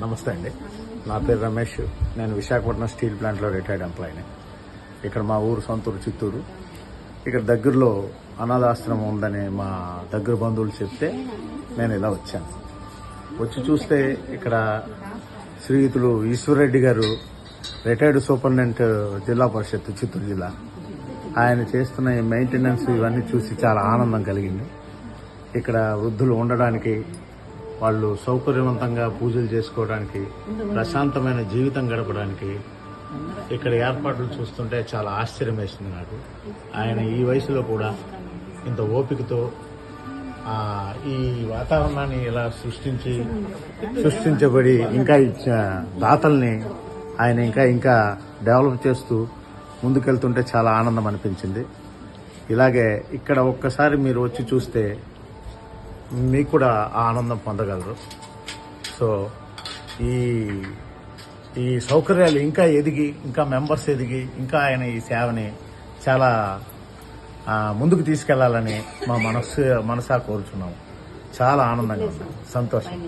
నమస్తే అండి. నా పేరు రమేష్. నేను విశాఖపట్నం స్టీల్ ప్లాంట్లో రిటైర్డ్ ఎంప్లాయీని. ఇక్కడ మా ఊరు సొంతూరు చిత్తూరు. ఇక్కడ దగ్గరలో అనాథాశ్రమం ఉందని మా దగ్గర బంధువులు చెప్తే నేను ఇలా వచ్చాను. వచ్చి చూస్తే ఇక్కడ శ్రీయుతులు ఈశ్వర్రెడ్డి గారు రిటైర్డ్ సూపరింటెండెంట్ జిల్లా పరిషత్ చిత్తూరు జిల్లా, ఆయన చేస్తున్న ఈ మెయింటెనెన్స్ ఇవన్నీ చూసి చాలా ఆనందం కలిగింది. ఇక్కడ వృద్ధులు ఉండడానికి, వాళ్ళు సౌకర్యవంతంగా పూజలు చేసుకోవడానికి, ప్రశాంతమైన జీవితం గడపడానికి ఇక్కడ ఏర్పాట్లు చూస్తుంటే చాలా ఆశ్చర్యం వేసింది నాకు. ఆయన ఈ వయసులో కూడా ఇంత ఓపికతో ఈ వాతావరణాన్ని ఇలా సృష్టించబడి ఇంకా దాతల్ని ఆయన ఇంకా డెవలప్ చేస్తూ ముందుకెళ్తుంటే చాలా ఆనందం అనిపించింది. ఇలాగే ఇక్కడ ఒక్కసారి మీరు వచ్చి చూస్తే మీకు కూడా ఆ ఆనందం పొందగలరు. సో ఈ సౌకర్యాలు ఇంకా ఎదిగి, ఇంకా మెంబర్స్ ఎదిగి, ఇంకా ఆయన ఈ సేవని చాలా ముందుకు తీసుకెళ్లాలని మా మనసా కోరుచున్నాము. చాలా ఆనందంగా ఉంది, సంతోషం.